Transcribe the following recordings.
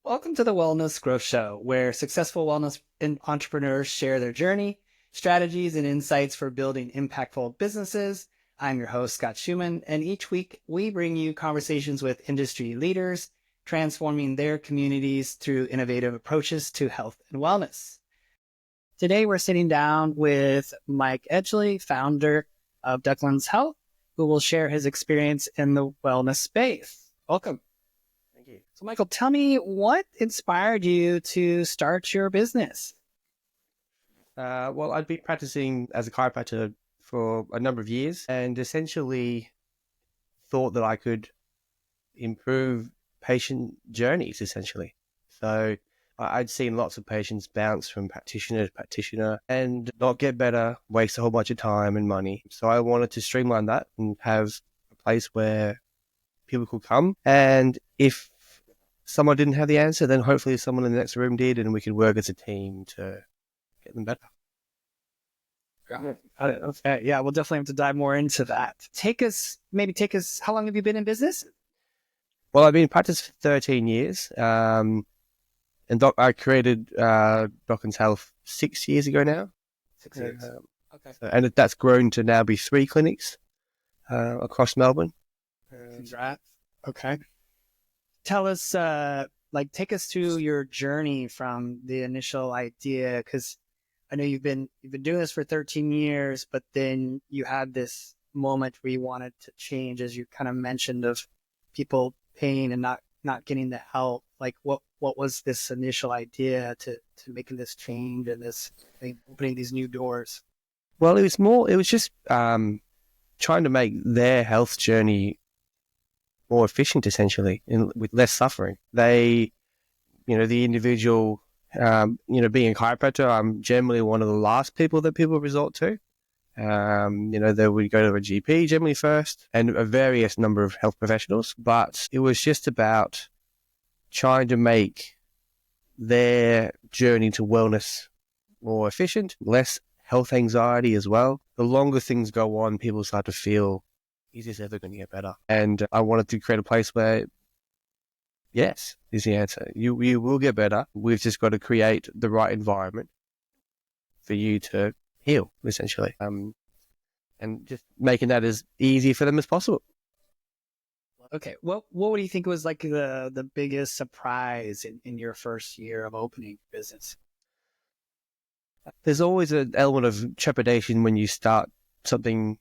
Welcome to the Wellness Growth Show, where successful entrepreneurs share their journey, strategies, and insights for building impactful businesses. I'm your host, Scott Schumann, and each week we bring you conversations with industry leaders, transforming their communities through innovative approaches to health and wellness. Today we're sitting down with Mike Edgley, founder of Docklands Health, who will share his experience in the wellness space. Welcome. Thank you. So, Michael, tell me what inspired you to start your business? Well, I'd been practicing as a chiropractor for a number of years and essentially thought that I could improve patient journeys, essentially. So I'd seen lots of patients bounce from practitioner to practitioner and not get better, waste a whole bunch of time and money. So I wanted to streamline that and have a place where people could come. And if someone didn't have the answer, then hopefully someone in the next room did, and we could work as a team to get them better. Okay. Yeah, we'll definitely have to dive more into that. Take us, how long have you been in business? Well, I've been in practice for 13 years. And I created Docklands Health 6 years ago now. 6 years. Okay. And that's grown to now be 3 clinics across Melbourne. Congrats. Okay. Tell us, take us through your journey from the initial idea, because I know you've been doing this for 13 years, but then you had this moment where you wanted to change, as you kind of mentioned, of people paying and not getting the help. Like, what was this initial idea to making this change and this opening these new doors? Well, it was just trying to make their health journey more efficient, essentially, with less suffering. The individual, being a chiropractor, I'm generally one of the last people that people resort to. They would go to a GP generally first and a various number of health professionals, but it was just about trying to make their journey to wellness more efficient, less health anxiety as well. The longer things go on, people start to feel, is this ever going to get better? And I wanted to create a place where, yes, is the answer. You will get better. We've just got to create the right environment for you to heal, essentially. And just making that as easy for them as possible. Okay. What do you think was like the biggest surprise in your first year of opening business? There's always an element of trepidation when you start something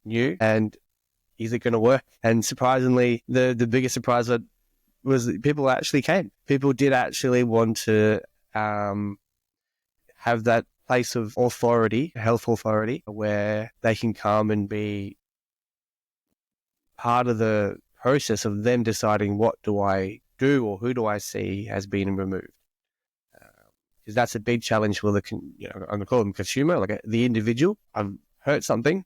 new, and is it going to work? And surprisingly, the biggest surprise was that people actually came. People did actually want to have that place of authority, health authority, where they can come and be part of the process of them deciding what do I do or who do I see has been removed. Because that's a big challenge for I'm going to call them consumer, like the individual. I've heard something.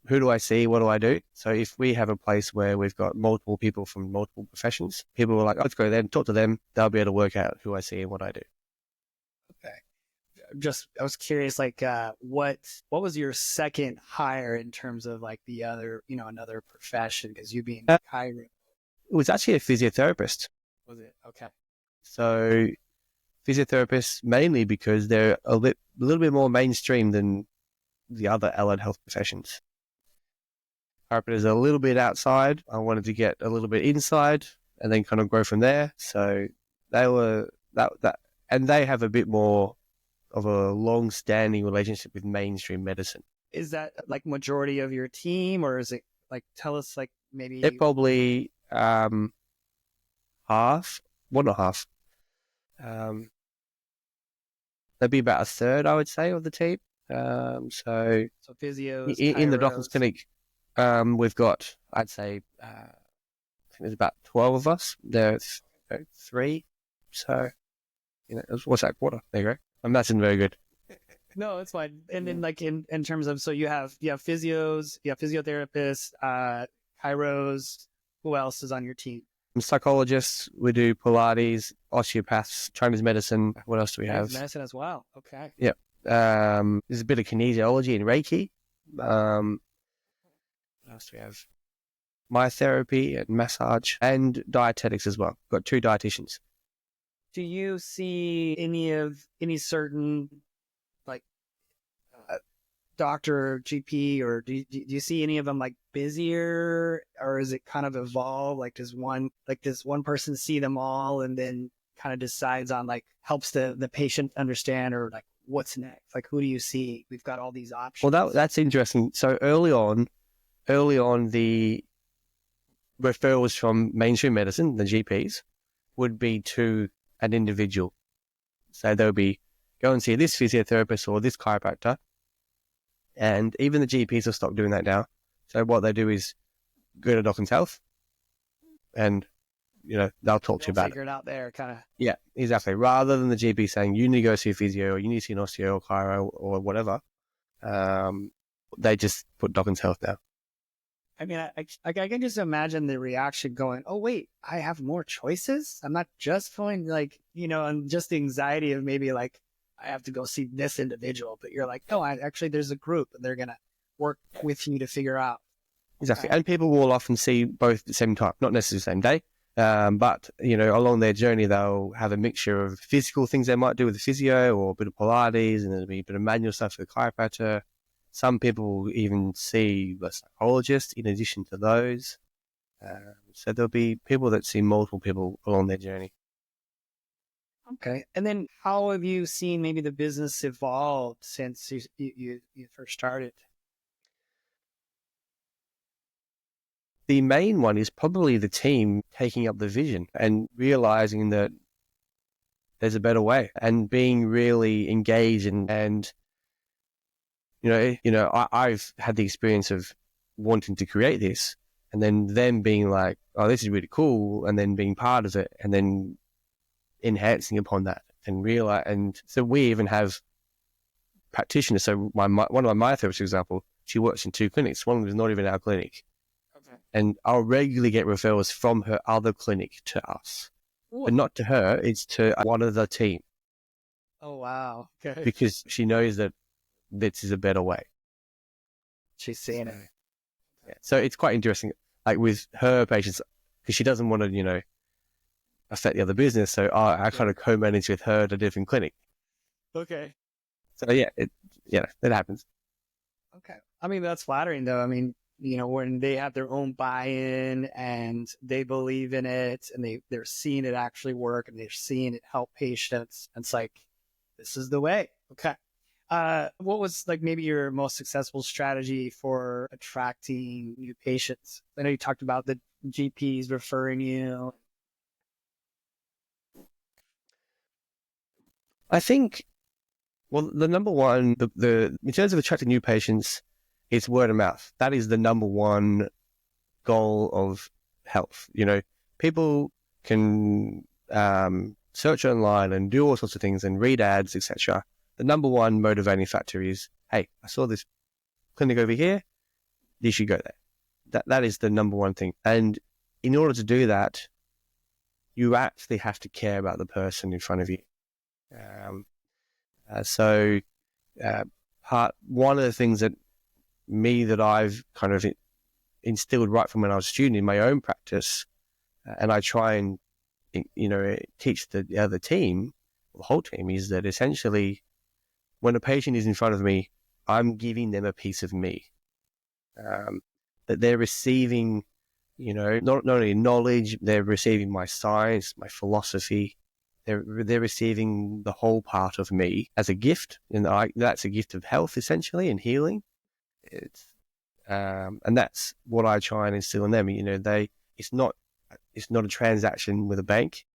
Who do I see? What do I do? So if we have a place where we've got multiple people from multiple professions, people are like, let's go there and talk to them. They'll be able to work out who I see and what I do. Okay. I was curious, what was your second hire in terms of like the other, another profession? Because you being chiro. It was actually a physiotherapist. Was it? Okay. So physiotherapists, mainly because they're a little bit more mainstream than the other allied health professions. Chiropractor is a little bit outside. I wanted to get a little bit inside and then kind of grow from there. So they were that, and they have a bit more of a long-standing relationship with mainstream medicine. Is that like majority of your team, or is it like, tell us, like, maybe? They're probably half, one and a half. They'd be about a third, I would say, of the team. So physios, in the Docklands clinic, we've got, I'd say, I think there's about 12 of us. There's 3. So, what's that, quarter? There you go. That's very good. No, it's fine. And then, like, in terms of, so you have physios, you have physiotherapists, chiros. Who else is on your team? Psychologists. We do Pilates, osteopaths, Chinese medicine. What else do we have? Chinese medicine as well. Okay. Yep. There's a bit of kinesiology and Reiki. What else do we have? Myotherapy and massage and dietetics as well. Got 2 dietitians. Do you see any certain like doctor or GP, or do you see any of them like busier, or is it kind of evolve? Like does one person see them all and then kind of decides on like helps the patient understand or like what's next? Like who do you see? We've got all these options. Well, that's interesting. So early on, the referrals from mainstream medicine, the GPs, would be to an individual. So they'll be go and see this physiotherapist or this chiropractor. And even the GPs have stopped doing that now. So what they do is go to Docklands Health and, they'll talk to you about Figure it out there, kind of. Yeah, exactly. Rather than the GP saying, you need to go see a physio or you need to see an osteo or chiro or whatever, they just put Docklands Health now. I mean, I can just imagine the reaction going, oh, wait, I have more choices? I'm not just going like, and just the anxiety of maybe like, I have to go see this individual, but you're like, no, actually there's a group and they're going to work with you to figure out. Exactly. Okay. And people will often see both at the same time, not necessarily the same day. But, along their journey, they'll have a mixture of physical things they might do with the physio or a bit of Pilates, and there'll be a bit of manual stuff for the chiropractor. Some people will even see the psychologist in addition to those. So there'll be people that see multiple people along their journey. Okay. And then how have you seen maybe the business evolve since you first started? The main one is probably the team taking up the vision and realizing that there's a better way and being really engaged and I've had the experience of wanting to create this and then them being like, oh, this is really cool, and then being part of it and then enhancing upon that and realize. And so we even have practitioners. So one of my therapists, for example, she works in 2 clinics. One of them is not even our clinic. Okay. And I'll regularly get referrals from her other clinic to us. Ooh. But not to her, it's to one of the team. Oh, wow. Okay. Because she knows that this is a better way. She's seeing it. Yeah. So it's quite interesting, like with her patients, because she doesn't want to, affect the other business. So I kind of co-manage with her at a different clinic. Okay. So yeah, that happens. Okay. I mean, that's flattering though. I mean, when they have their own buy-in and they believe in it and they're seeing it actually work and they're seeing it help patients. And it's like, this is the way. Okay. What was like maybe your most successful strategy for attracting new patients? I know you talked about the GPs referring you. I think, well, the number one, the in terms of attracting new patients, it's word of mouth. That is the number one goal of health. People can search online and do all sorts of things and read ads, etc. The number one motivating factor is, hey, I saw this clinic over here. You should go there. That is the number one thing. And in order to do that, you actually have to care about the person in front of you. One of the things that I've kind of instilled right from when I was a student in my own practice, and I try and teach the other team, the whole team, is that essentially when a patient is in front of me, I'm giving them a piece of me. That they're receiving, not only knowledge, they're receiving my science, my philosophy. They're receiving the whole part of me as a gift, and that's a gift of health essentially and healing. And that's what I try and instill in them. It's not a transaction with a bank.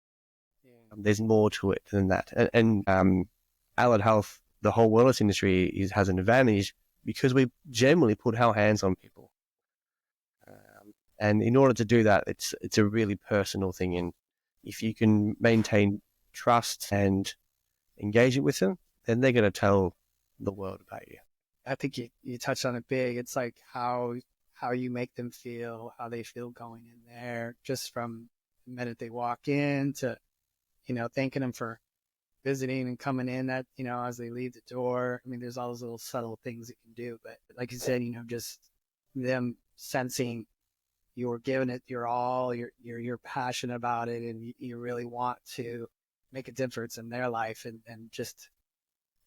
Yeah. There's more to it than that. And allied health, the whole wellness industry has an advantage because we generally put our hands on people. And in order to do that, it's a really personal thing. And if you can maintain trust and engage it with them, then they're going to tell the world about you. I think you touched on it big. It's like how you make them feel, how they feel going in there, just from the minute they walk in to, thanking them for visiting and coming in that, as they leave the door. I mean, there's all those little subtle things you can do, but like you said, just them sensing you're giving it your all, you're passionate about it, and you really want to make a difference in their life, and just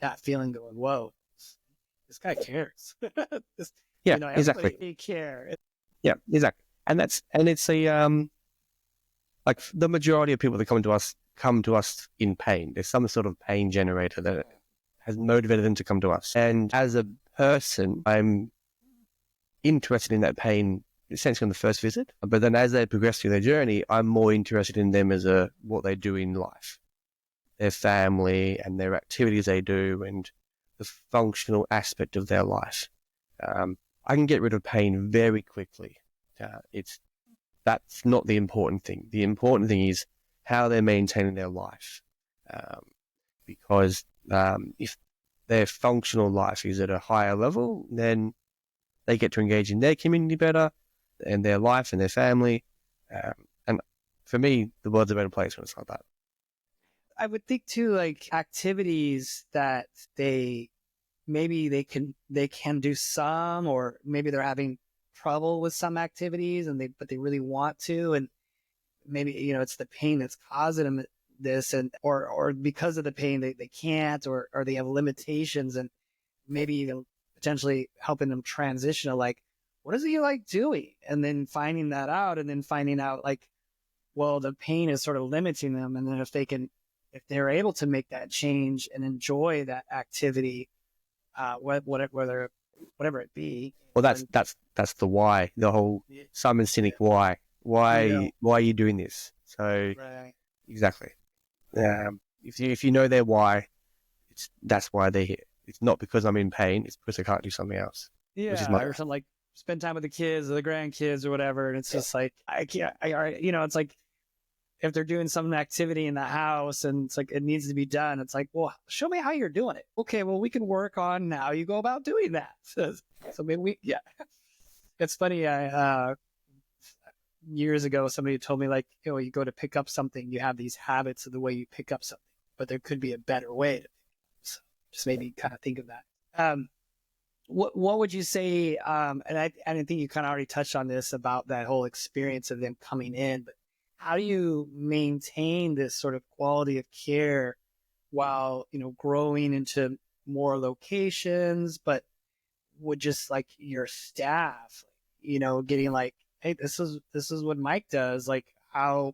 that feeling going, whoa, this guy cares. This, Yeah, everybody exactly. care. Yeah, exactly. And it's like the majority of people that come to us in pain. There's some sort of pain generator that has motivated them to come to us. And as a person, I'm interested in that pain essentially on the first visit. But then as they progress through their journey, I'm more interested in them as what they do in life, their family and their activities they do and the functional aspect of their life. I can get rid of pain very quickly. That's not the important thing. The important thing is how they're maintaining their life. Because if their functional life is at a higher level, then they get to engage in their community better and their life and their family. And for me, the world's a better place when it's like that. I would think too, like activities that they can do some, or maybe they're having trouble with some activities but they really want to, and maybe it's the pain that's causing them this, and or because of the pain they can't, or they have limitations, and maybe even potentially helping them transition to like, what is it you like doing, and then finding that out, and then finding out like, well, the pain is sort of limiting them, and then if they're able to make that change and enjoy that activity, whatever it be. Well, that's the why, the whole Simon Sinek why. Why are you doing this? So Right. exactly. If you know their why, that's why they're here. It's not because I'm in pain. It's because I can't do something else. Yeah, Which is or something like spend time with the kids or the grandkids or whatever, and it's just like I can't. It's like if they're doing some activity in the house and it's like it needs to be done, it's like, well, show me how you're doing it. Okay, well, we can work on how you go about doing that. So maybe it's funny. Years ago, somebody told me like, you go to pick up something, you have these habits of the way you pick up something, but there could be a better way to. So just maybe kind of think of that. What would you say? And I think you kind of already touched on this about that whole experience of them coming in, but how do you maintain this sort of quality of care while, growing into more locations, but would just like your staff, getting like, hey, this is what Mike does. Like how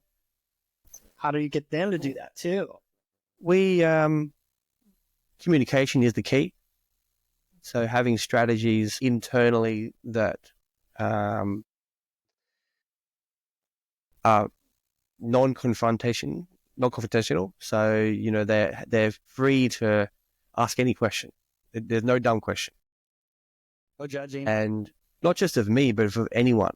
do you get them to do that too? we communication is the key. So having strategies internally that are non-confrontational. So they're free to ask any question. There's no dumb question. No judging, and not just of me, but of anyone.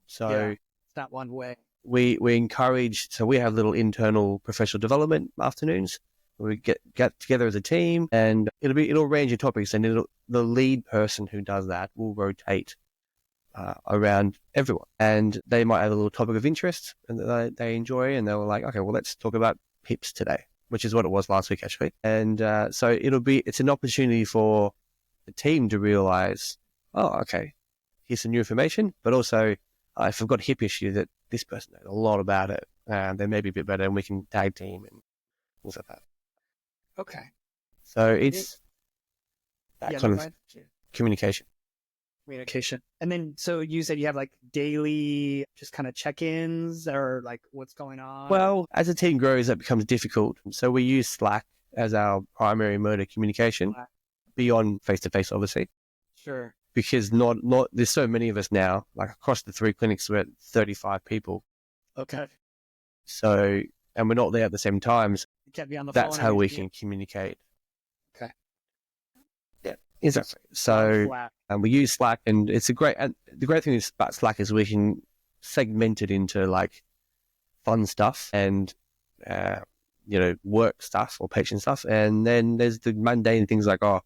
So it's not one way. We encourage. So we have little internal professional development afternoons. We get together as a team, and it'll range in topics, and the lead person who does that will rotate around everyone, and they might have a little topic of interest and that they enjoy, and they were like, okay, well, let's talk about PIPs today, which is what it was last week actually. And so it's an opportunity for the team to realize, oh, okay, here's some new information, but also if I've got a hip issue, that this person knows a lot about it, they may be a bit better, and we can tag team and things like that. Okay. So it's that kind of communication. And then, so you said you have like daily just kind of check-ins, or like what's going on? Well, as a team grows, that becomes difficult. So we use Slack as our primary mode of communication, beyond face-to-face, obviously. Sure. Because not there's so many of us now, like across the 3 clinics, we're at 35 people. Okay. So, and we're not there at the same time. So you can't be on the that's phone. how we can communicate. Okay. Yeah, exactly. So, and we use Slack, and the great thing about Slack is we can segment it into like fun stuff and, work stuff or patient stuff. And then there's the mundane things like, oh,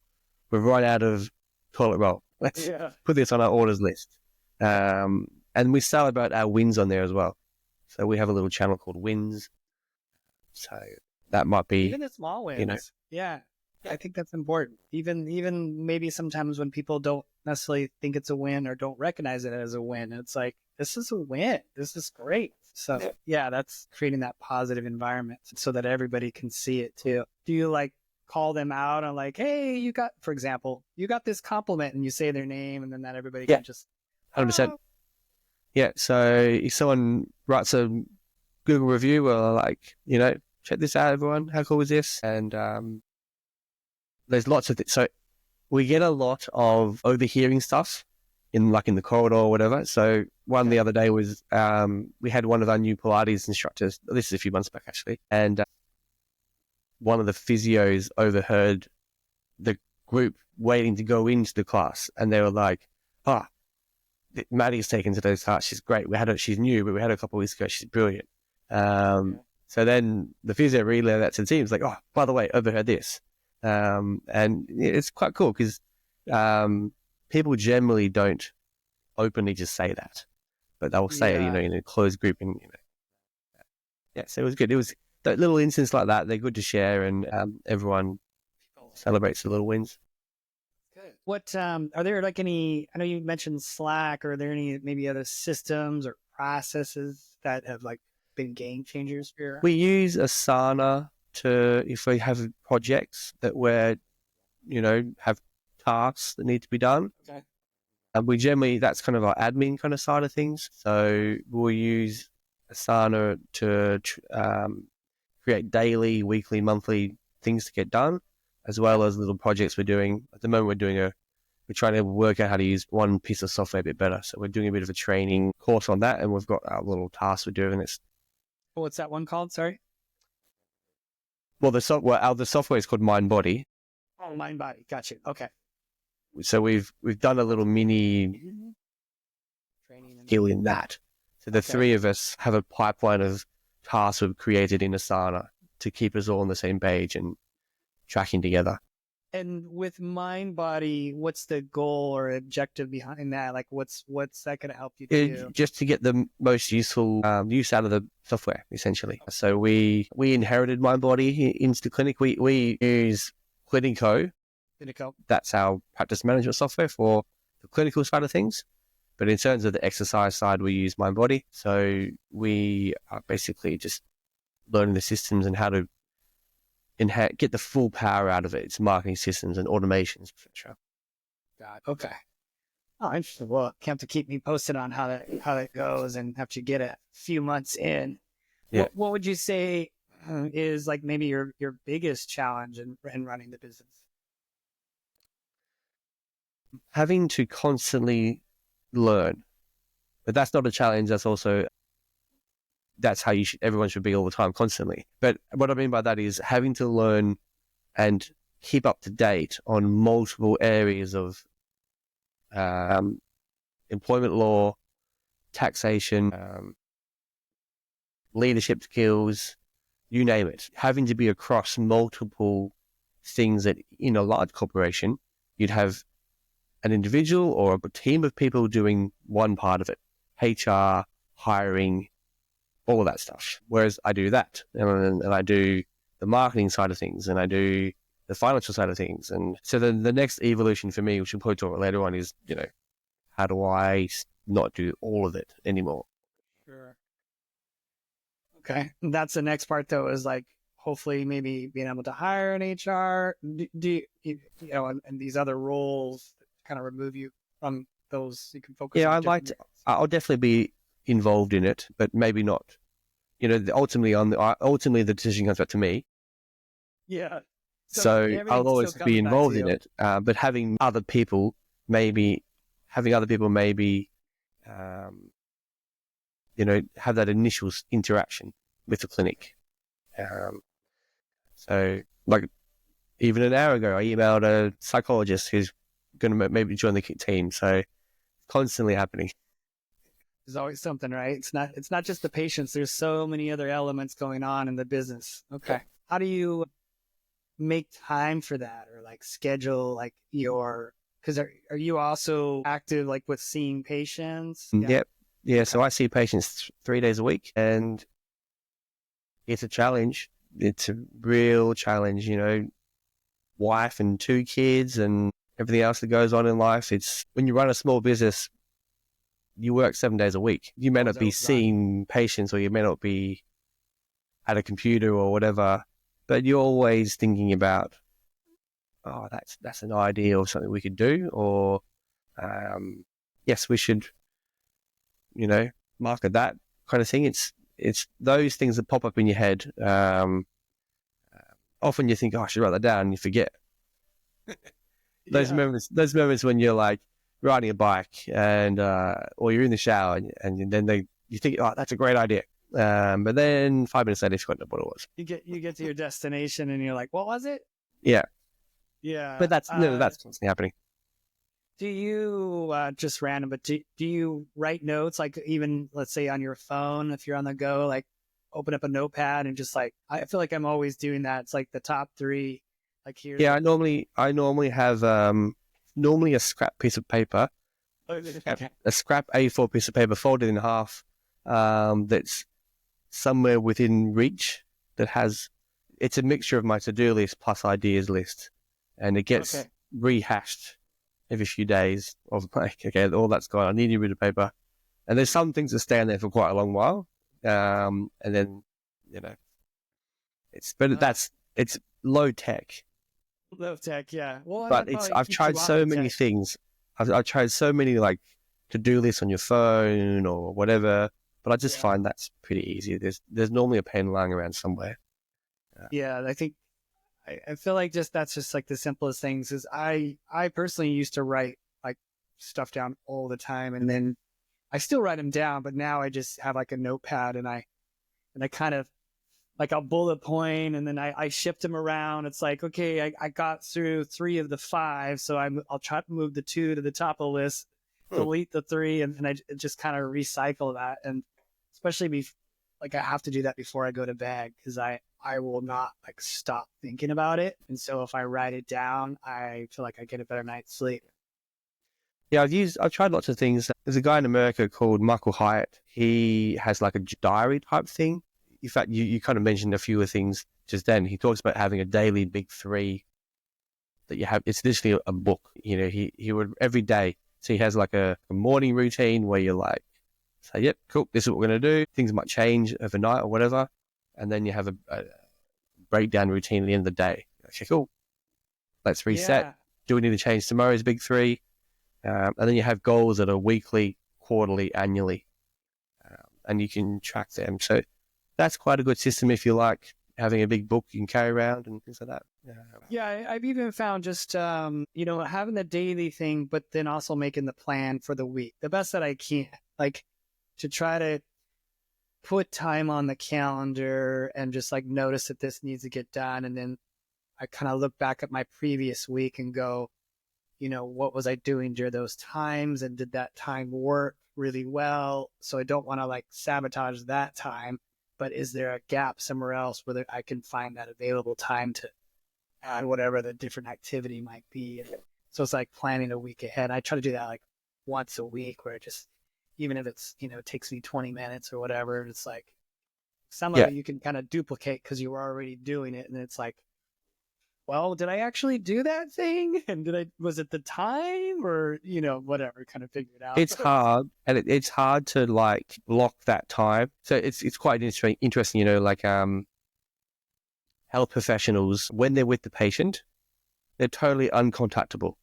we've run out of toilet roll. Let's put this on our orders list. And we celebrate our wins on there as well. So we have a little channel called Wins. So that might be even the small wins. Yeah. I think that's important. Even maybe sometimes when people don't necessarily think it's a win or don't recognize it as a win, it's like, this is a win. This is great. So yeah, that's creating that positive environment so that everybody can see it too. Do you like call them out on like, hey, you got, for example, you got this compliment, and you say their name, and then that everybody can just 100%. Yeah. So if someone writes a Google review or like, check this out, everyone, how cool is this? And there's lots of so we get a lot of overhearing stuff in the corridor or whatever. So one the other day was we had one of our new Pilates instructors. This is a few months back actually, and one of the physios overheard the group waiting to go into the class, and they were like, Maddie's taken today's class. She's great. She's new, but we had her a couple of weeks ago. She's brilliant. So then the physio relayed that to the team. It's like, oh, by the way, overheard this. And it's quite cool because people generally don't openly just say that, but they'll say it, in a closed group, and so it was good. It was that little incidents like that. They're good to share, and everyone celebrates the little wins. Good. What are there like any? I know you mentioned Slack. Or are there any maybe other systems or processes that have like been game changers for your? We use Asana if we have projects that have tasks that need to be done. Okay. And that's kind of our admin kind of side of things. So we'll use Asana to create daily, weekly, monthly things to get done, as well as little projects we're doing. At the moment, we're trying to work out how to use one piece of software a bit better. So we're doing a bit of a training course on that, and we've got our little tasks we're doing. What's that one called? Sorry. Well, the software is called Mind Body. Oh, Mind Body. Gotcha. Okay. So we've done a little mini training skill in that. So the three of us have a pipeline of tasks we've created in Asana to keep us all on the same page and tracking together. And with Mind Body, what's the goal or objective behind that? Like, what's that going to help you do? Just to get the most useful use out of the software, essentially. So we inherited Mind Body into the clinic. We use Clinico. That's our practice management software for the clinical side of things. But in terms of the exercise side, we use Mind Body. So we are basically just learning the systems and how to get the full power out of it. It's marketing systems and automations, etc. Got it. Okay. Oh, interesting. Well, you have to keep me posted on how that goes, and have to get a few months in. Yeah. What would you say is like maybe your biggest challenge in running the business? Having to constantly learn, but that's not a challenge. That's how everyone should be all the time, constantly. But what I mean by that is having to learn and keep up to date on multiple areas of employment law, taxation, leadership skills, you name it. Having to be across multiple things that in a large corporation, you'd have an individual or a team of people doing one part of it, HR, hiring, all of that stuff. Whereas I do that, and I do the marketing side of things, and I do the financial side of things. And so the next evolution for me, which we'll probably talk about later on, is, how do I not do all of it anymore? Sure. Okay. That's the next part, though, is like hopefully maybe being able to hire an HR, and these other roles kind of remove you from those. You can focus. Yeah, I'll definitely be involved in it, but maybe not. Ultimately the decision comes back to me. Yeah. So I'll always be involved in it, but having other people maybe have that initial interaction with the clinic. So like even an hour ago, I emailed a psychologist who's going to maybe join the team. So constantly happening. There's always something, right? It's not just the patients. There's so many other elements going on in the business. Okay. How do you make time for that, or like schedule like because are you also active like with seeing patients? Yep. Yeah. So I see patients 3 days a week, and it's a challenge. It's a real challenge, wife and 2 kids and everything else that goes on in life, it's when you run a small business, you work 7 days a week. You may not be seeing patients, or you may not be at a computer or whatever, but you're always thinking about, oh, that's an idea or something we could do, or yes, we should, market that kind of thing. It's those things that pop up in your head. Often you think, oh, I should write that down, and you forget. Those moments when you're like riding a bike and or you're in the shower and then you think, oh, that's a great idea. But then 5 minutes later, you forgot what it was. You get to your destination and you're like, what was it? Yeah. Yeah. But that's constantly happening. Do you, just random, but do you write notes, like even, let's say on your phone, if you're on the go, like open up a notepad and just like, I feel like I'm always doing that. It's like the top 3, like here. Yeah, I normally have normally a scrap piece of paper, a scrap A4 piece of paper folded in half, that's somewhere within reach, it's a mixture of my to-do list plus ideas list, and it gets rehashed every few days of like, okay, all that's gone. I need a new bit of paper. And there's some things that stay in there for quite a long while. And then, it's low tech. Low tech, yeah. Well, but I've tried so many things. I've tried so many like to-do lists on your phone or whatever, but I just find that's pretty easy. There's normally a pen lying around somewhere. Yeah, I think I feel like that's just like the simplest things. Is I personally used to write like stuff down all the time, and then I still write them down, but now I just have like a notepad, and I kind of like I'll bullet point, and then I shift them around. It's like, okay, I got through 3 of the 5, so I'll try to move the 2 to the top of the list, delete the 3, and I just kind of recycle that. And especially like I have to do that before I go to bed, because I will not like stop thinking about it. And so if I write it down, I feel like I get a better night's sleep. Yeah, I've tried lots of things. There's a guy in America called Michael Hyatt. He has like a diary type thing. In fact, you kind of mentioned a few of things just then. He talks about having a daily big 3 that you have. It's literally a book. He would every day. So he has like a morning routine where you're like, say, yep, cool, this is what we're going to do. Things might change overnight or whatever. And then you have a breakdown routine at the end of the day. Okay, cool. Let's reset. Yeah. Do we need to change tomorrow's big 3? And then you have goals that are weekly, quarterly, annually. And you can track them. So that's quite a good system if you like having a big book you can carry around and things like that. Yeah, I've even found just, having the daily thing, but then also making the plan for the week the best that I can. Like to try to put time on the calendar and just like notice that this needs to get done. And then I kind of look back at my previous week and go, what was I doing during those times? And did that time work really well? So I don't want to like sabotage that time, but is there a gap somewhere else where I can find that available time to add whatever the different activity might be? And so it's like planning a week ahead. I try to do that like once a week, where it just, even if it's, it takes me 20 minutes or whatever, it's like some of it you can kind of duplicate because you were already doing it. And it's like, well, did I actually do that thing? And was it the time or, whatever, kind of figure it out. It's hard, and it's hard to like block that time. So it's quite interesting, like health professionals, when they're with the patient, they're totally uncontactable.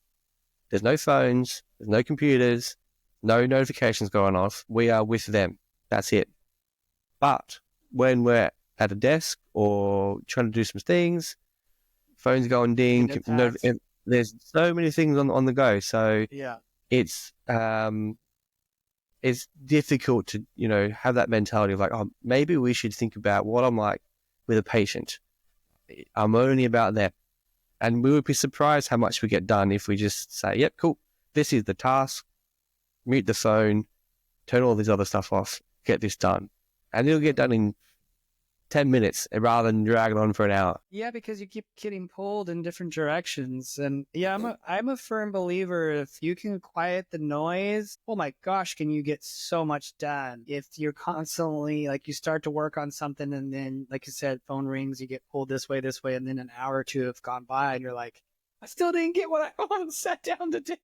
There's no phones, there's no computers, no notifications going off. We are with them. That's it. But when we're at a desk or trying to do some things, phones going ding. There's so many things on the go. So it's difficult to, have that mentality of like, oh, maybe we should think about what I'm like with a patient. I'm only about them. And we would be surprised how much we get done if we just say, yep, cool. This is the task. Mute the phone, turn all this other stuff off, get this done. And it'll get done in 10 minutes rather than dragging on for an hour. Yeah, because you keep getting pulled in different directions. And yeah, I'm a firm believer, if you can quiet the noise, oh my gosh, can you get so much done? If you're constantly like, you start to work on something and then, like you said, phone rings, you get pulled this way, and then an hour or two have gone by and you're like, I still didn't get what I want sat down to do.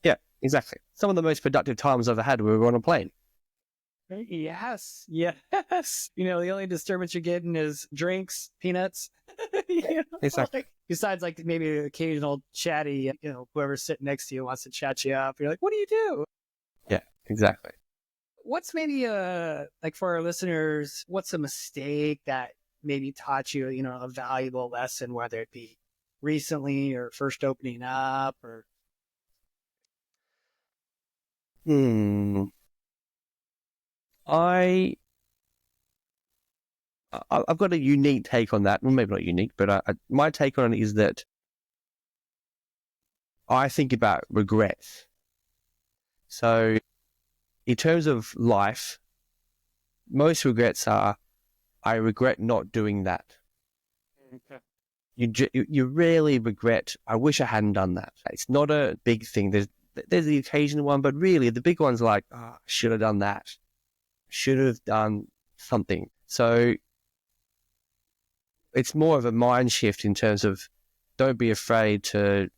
Yeah, exactly. Some of the most productive times I've had, we were on a plane. Yes. You know, the only disturbance you're getting is drinks, peanuts. You know, Exactly. like, besides, like, maybe an occasional chatty, you know, whoever's sitting next to you wants to chat you up. You're like, what do you do? Yeah, exactly. What's maybe like for our listeners, what's a mistake that maybe taught you, you know, a valuable lesson, whether it be recently or first opening up or. I've got a unique take on that. Well, maybe not unique, but my take on it is that I think about regrets. So in terms of life, most regrets are, I regret not doing that. Okay. You rarely regret, I wish I hadn't done that. It's not a big thing. There's the occasional one, but really the big one's like, oh, I should have done that. Should have done something. So it's more of a mind shift in terms of, don't be afraid to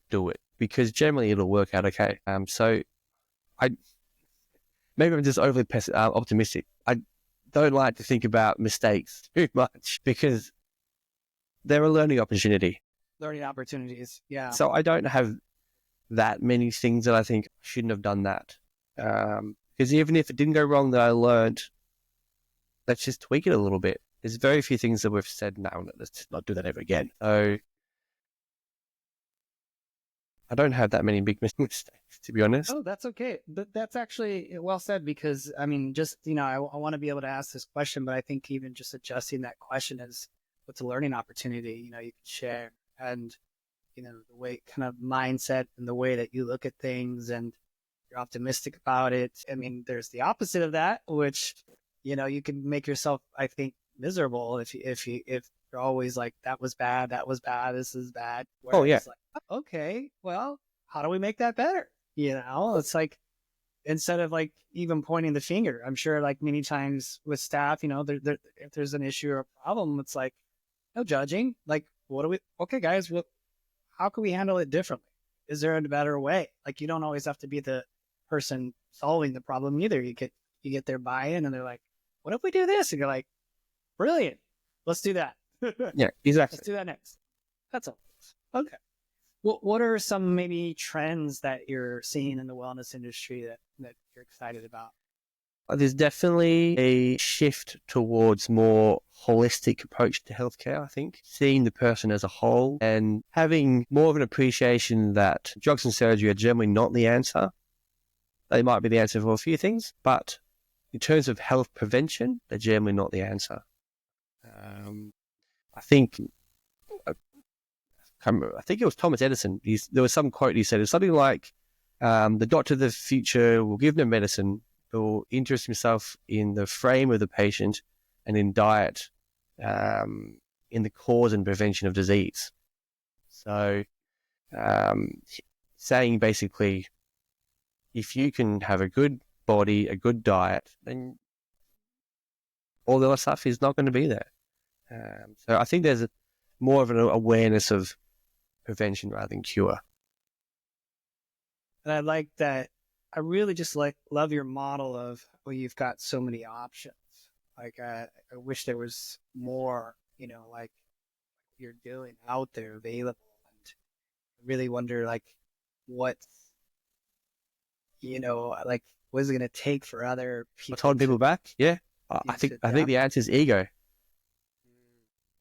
do it, because generally it'll work out okay. So maybe I'm just overly optimistic. I don't like to think about mistakes too much because they're a learning opportunity. Learning opportunities. Yeah. So I don't have that many things that I think I shouldn't have done that. Because even if it didn't go wrong that I learned, let's just tweak it a little bit. There's very few things that we've said, no, let's just not do that ever again. So I don't have that many big mistakes, to be honest. Oh, that's okay. But that's actually well said, because I mean, just, you know, I want to be able to ask this question, but I think even just adjusting that question is what's a learning opportunity, you know, you can share, and, you know, the way kind of mindset and the way that you look at things and you're optimistic about it. I mean, there's the opposite of that, which, you know, you can make yourself, I think, miserable if you're always like, that was bad, this is bad. Whereas, Oh, yeah. like, oh, okay, well, how do we make that better? You know, it's like, instead of like even pointing the finger, I'm sure like many times with staff, you know, if there's an issue or a problem, it's like, no judging. Like, okay, guys, how can we handle it differently? Is there a better way? Like, you don't always have to be the person solving the problem either. You get their buy-in and they're like, what if we do this? And you're like, brilliant. Let's do that. Yeah, exactly. Let's do that next. That's all. Okay. Well, what are some maybe trends that you're seeing in the wellness industry that you're excited about? There's definitely a shift towards more holistic approach to healthcare, I think. Seeing the person as a whole and having more of an appreciation that drugs and surgery are generally not the answer. They might be the answer for a few things, but in terms of health prevention, they're generally not the answer. I think it was Thomas Edison. There was some quote he said. It's something like, the doctor of the future will give no medicine, but will interest himself in the frame of the patient and in diet, in the cause and prevention of disease. So saying basically, if you can have a good body, a good diet, then all the other stuff is not going to be there. So I think there's more of an awareness of prevention rather than cure. And I like that. I really just love your model of, well, you've got so many options. Like, I wish there was more, you know, like you're doing out there available. And I really wonder, like, what's, you know, like, what is it going to take for other people? What's holding people back? Yeah. I think the answer is ego.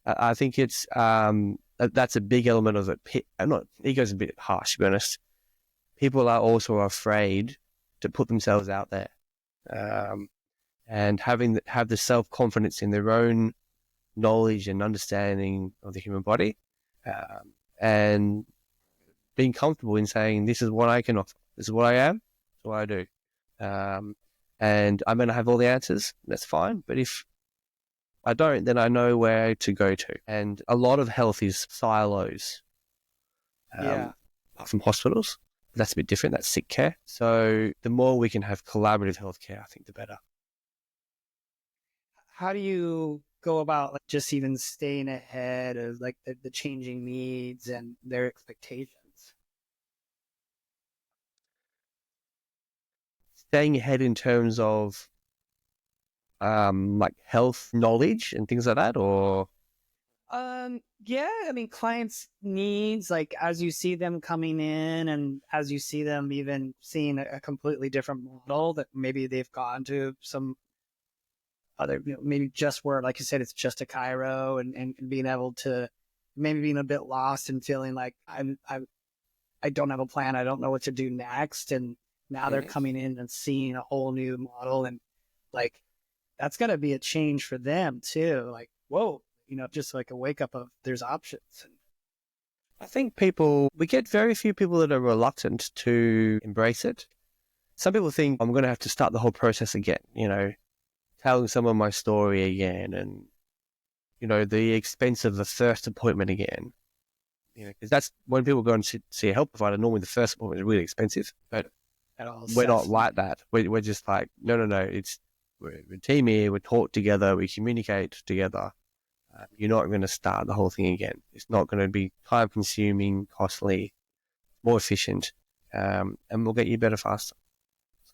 I think it's that's a big element of it. Ego's a bit harsh, to be honest. People are also afraid to put themselves out there, and have the self-confidence in their own knowledge and understanding of the human body, and being comfortable in saying, this is what I can offer, this is what I am, this is what I do, and I'm going to have all the answers. That's fine. But if I don't, then I know where to go to. And a lot of health is silos, Yeah. apart from hospitals. That's a bit different. That's sick care. So the more we can have collaborative healthcare, I think the better. How do you go about like just even staying ahead of like the changing needs and their expectations? Staying ahead in terms of like health knowledge and things like that, or Yeah, I mean, clients' needs, like as you see them coming in and as you see them even seeing a completely different model that maybe they've gone to some other, maybe just where, like you said, it's just a Cairo and being able to maybe being a bit lost and feeling like I don't have a plan. I don't know what to do next. And now they're coming in and seeing a whole new model and like, that's got to be a change for them too. Like, whoa, just like a wake up of there's options. I think we get very few people that are reluctant to embrace it. Some people think I'm going to have to start the whole process again, telling someone my story again and, the expense of the first appointment again. Because that's when people go and see a health provider, normally the first appointment is really expensive, but we're not like that. We're just like, no, we're a team here, we talk together, we communicate together. You're not going to start the whole thing again. It's not going to be time consuming, costly, more efficient, and we'll get you better faster.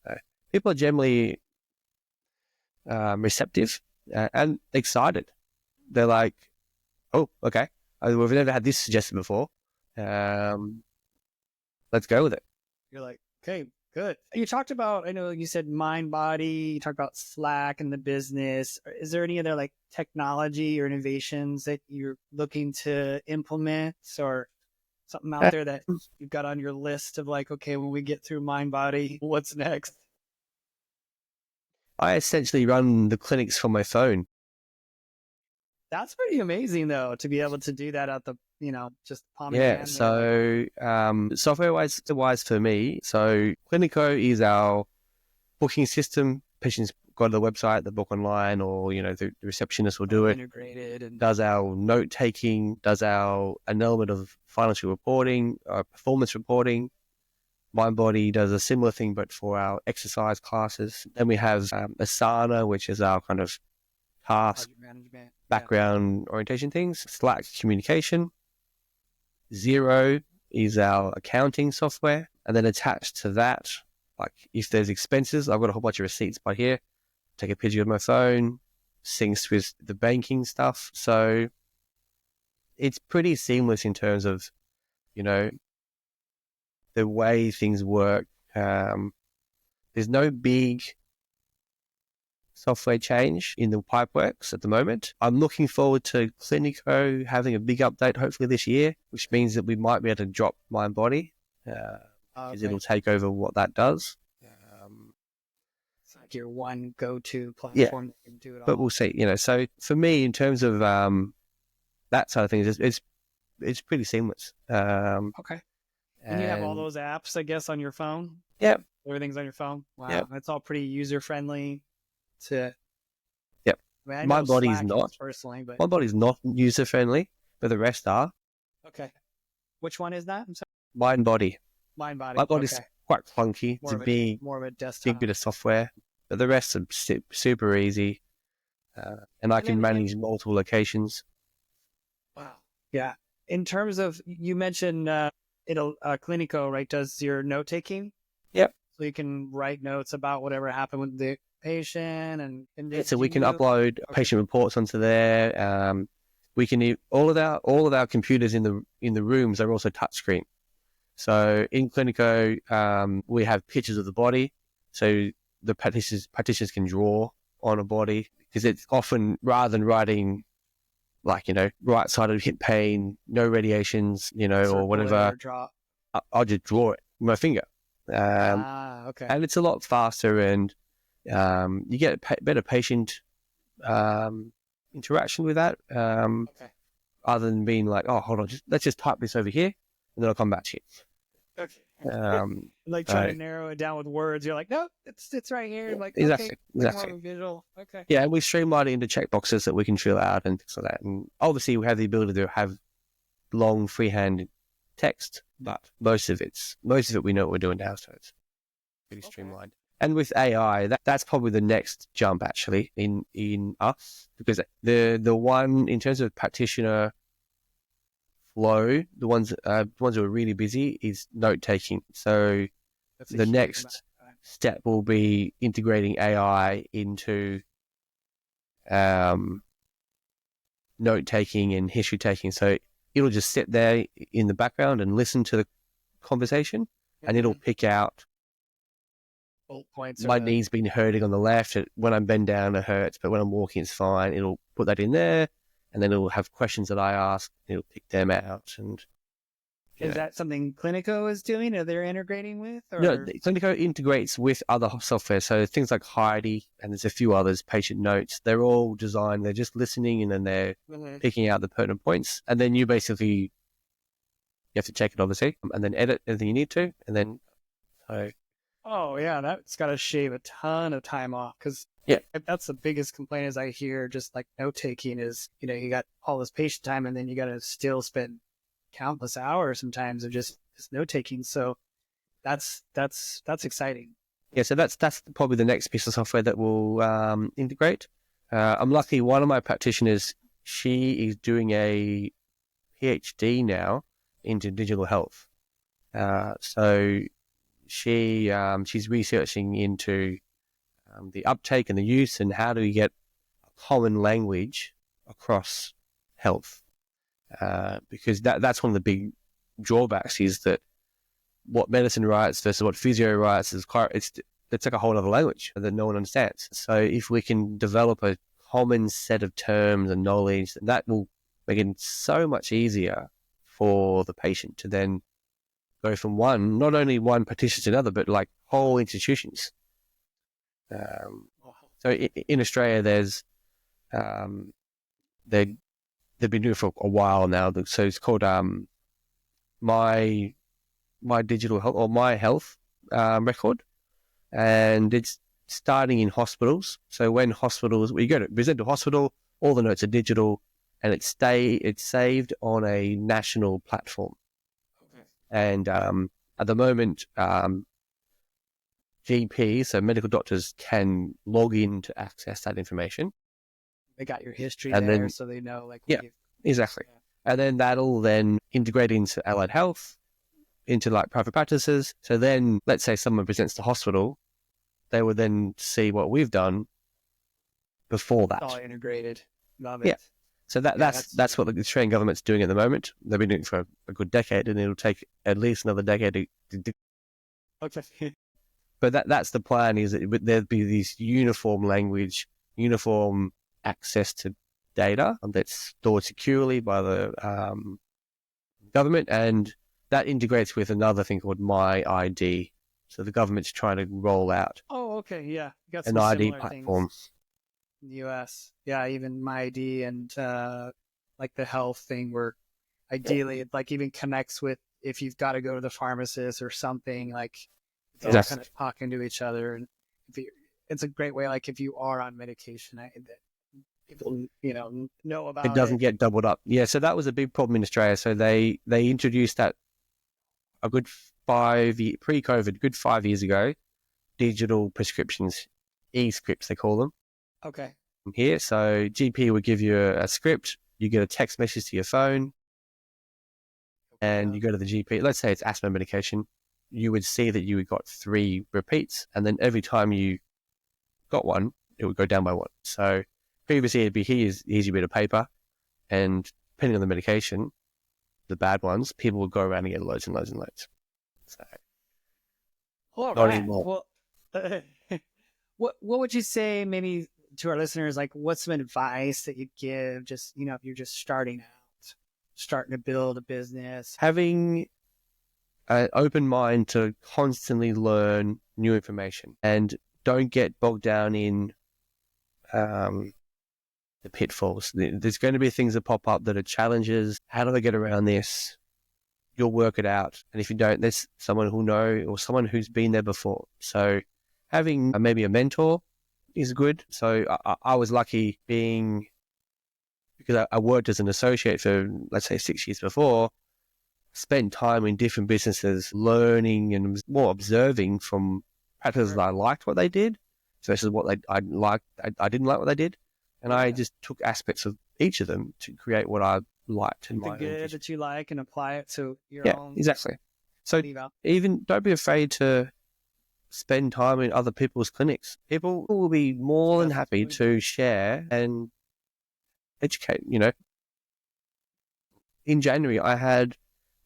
So people are generally receptive and excited. They're like, oh, okay, we've never had this suggested before. Let's go with it. You're like, okay, good. You talked about, I know you said mind body, you talked about Slack and the business. Is there any other like technology or innovations that you're looking to implement or something out there that you've got on your list of like, okay, when we get through mind body, what's next? I essentially run the clinics from my phone. That's pretty amazing though, to be able to do that at the, just palm of your Yeah, hand. so software-wise for me, so Clinico is our booking system. Patients go to the website, they book online, or the receptionist will do it. Integrated and does our note taking, does an element of financial reporting, performance reporting. MindBody does a similar thing, but for our exercise classes. Then we have Asana, which is our kind of task management, background orientation things. Slack communication. Xero is our accounting software. And then attached to that, like if there's expenses, I've got a whole bunch of receipts by here. Take a picture of my phone, syncs with the banking stuff. So it's pretty seamless in terms of, the way things work. There's no big software change in the pipeworks at the moment. I'm looking forward to Clinico having a big update hopefully this year, which means that we might be able to drop MindBody because it'll take over what that does. It's like your one go-to platform that can do it all. But we'll see. So for me, in terms of that side of things, it's pretty seamless. Okay. And you have all those apps, I guess, on your phone? Yep. Everything's on your phone? Wow. Yep. It's all pretty user-friendly to... Yep. I mean, MindBody's not. Personally, but... MindBody's not user-friendly, but the rest are. Okay. Which one is that? I'm sorry. MindBody. MindBody's quite clunky. It's more of a desktop. Big bit of software, but the rest are super easy. And I can manage multiple locations. Wow. Yeah. In terms of, you mentioned Clinico, right, does your note taking? Yep. So you can write notes about whatever happened with the patient and so we can upload patient reports onto there. We can all of our computers in the rooms are also touchscreen. So in Clinico, we have pictures of the body, so the practitioners can draw on a body, because it's often, rather than writing like, right side of hip pain, no radiations, or whatever, I'll just draw it with my finger. Okay. And it's a lot faster, and you get better patient interaction with that. Other than being like, oh, hold on, let's just type this over here, and then I'll come back to you. Okay. Um, Like so trying to narrow it down with words. You're like, nope, it's right here. I'm like, okay, exactly, like more exactly. of a visual. Okay. Yeah, and we streamline it into checkboxes that we can fill out and things like that. And obviously, we have the ability to have long freehand text, but most of it we know what we're doing now, so it's pretty streamlined. And with AI, that's probably the next jump actually in us, because the one in terms of practitioner flow, the ones who are really busy is note taking. So That's a the huge amount next of time. step will be integrating AI into note taking and history taking. So it'll just sit there in the background and listen to the conversation, and it'll pick out Bullet points or my knee's been hurting on the left. When I'm bent down, it hurts, but when I'm walking, it's fine. It'll put that in there, and then it'll have questions that I ask. It'll pick them out, and is that something Clinico is doing, or they're integrating with? no, Or Clinico integrates with other software. So things like Heidi, and there's a few others, Patient Notes. They're all designed. They're just listening, and then they're picking out the pertinent points, and then you have to check it obviously, and then edit anything you need to, and then so. oh yeah, that's got to shave a ton of time off, because Yeah. that's the biggest complaint is I hear just like note taking is, you got all this patient time and then you got to still spend countless hours sometimes of just note taking. So that's exciting. Yeah, so that's probably the next piece of software that will integrate. I'm lucky. One of my practitioners, she is doing a PhD now into digital health. So she's researching into the uptake and the use and how do we get a common language across health. Because that's one of the big drawbacks is that what medicine writes versus what physio writes it's like a whole other language that no one understands. So if we can develop a common set of terms and knowledge, that will make it so much easier for the patient to then go from not only one practitioner to another, but like whole institutions. So in Australia, there's they've been doing it for a while now. So it's called my digital health or my health record, and it's starting in hospitals. So when you go to visit the hospital, all the notes are digital, and it's saved on a national platform. Okay. And at the moment, GPs, so medical doctors, can log in to access that information. They got your history and there, then, so they know like exactly. Yeah. And then that'll then integrate into allied health, into like private practices. So then, let's say someone presents to hospital, they would then see what we've done before that. It's all integrated. Love it. Yeah. So that's what the Australian government's doing at the moment. They've been doing it for a good decade, and it'll take at least another decade to Okay. But that's the plan, is that there'd be this uniform language, uniform access to data that's stored securely by the government, and that integrates with another thing called My ID. So the government's trying to roll out okay, yeah. You got an some ID similar platform. Things in the US. Yeah, even My ID and like the health thing where ideally it like even connects with if you've got to go to the pharmacist or something, like it's all kind of talking to each other. And it's a great way, like if you are on medication, that people know about it. Doesn't get doubled up. Yeah, so that was a big problem in Australia. So they introduced that a good pre-COVID, good 5 years ago, digital prescriptions, e-scripts they call them. Okay. Here, so GP would give you a script, you get a text message to your phone, and you go to the GP. Let's say it's asthma medication. You would see that you got 3 repeats, and then every time you got one, it would go down by 1. So previously it'd be here's your bit of paper, and depending on the medication, the bad ones, people would go around and get loads and loads and loads. So not anymore. Well, what would you say maybe to our listeners, like what's some advice that you'd give just, if you're just starting to build a business? Having an open mind to constantly learn new information, and don't get bogged down in the pitfalls. There's going to be things that pop up that are challenges. How do I get around this? you'll work it out. And if you don't, there's someone who'll know or someone who's been there before. So having maybe a mentor is good. So I was lucky because I worked as an associate for, let's say, 6 years before, spent time in different businesses, learning and more observing from practices that I liked what they did versus what I didn't like what they did. And I just took aspects of each of them to create what I liked. The good that you like and apply it to your own. Yeah, exactly. So even don't be afraid to spend time in other people's clinics. People will be more than happy to share and educate. In January, I had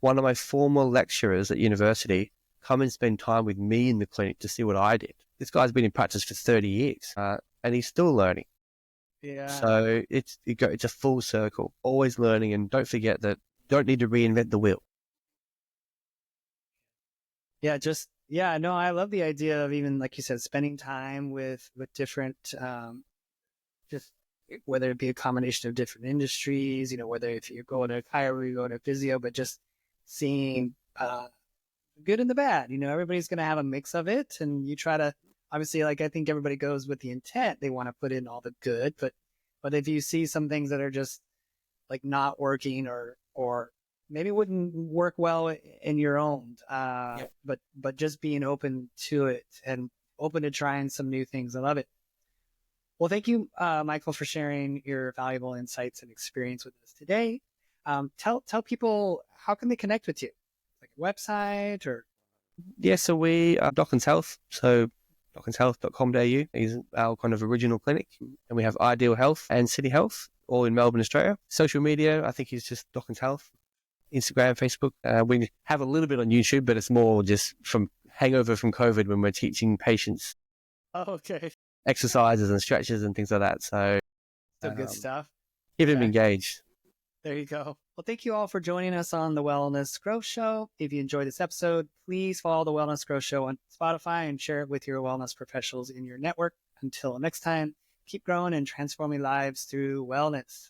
one of my former lecturers at university come and spend time with me in the clinic to see what I did. This guy's been in practice for 30 years and he's still learning. Yeah. So it's a full circle, always learning, and don't forget that you don't need to reinvent the wheel. Yeah, no, I love the idea of, even like you said, spending time with different, just whether it be a combination of different industries, whether if you're going to chiro, you're going to physio, but just seeing good and the bad. Everybody's going to have a mix of it, and you try to, obviously, like, I think everybody goes with the intent. They want to put in all the good, but if you see some things that are just like not working or maybe wouldn't work well in your own, but just being open to it and open to trying some new things. I love it. Well, thank you, Michael, for sharing your valuable insights and experience with us today. Tell people, how can they connect with you? Like a website or? Yeah, so we are Docklands Health. So docklandshealth.com.au is our kind of original clinic. And we have Ideal Health and City Health, all in Melbourne, Australia. Social media, I think, is just Docklands Health. Instagram, Facebook. We have a little bit on YouTube, but it's more just from hangover from COVID when we're teaching patients exercises and stretches and things like that. So good stuff. Keep them engaged. There you go. Well, thank you all for joining us on the Wellness Growth Show. If you enjoyed this episode, please follow the Wellness Growth Show on Spotify and share it with your wellness professionals in your network. Until next time, keep growing and transforming lives through wellness.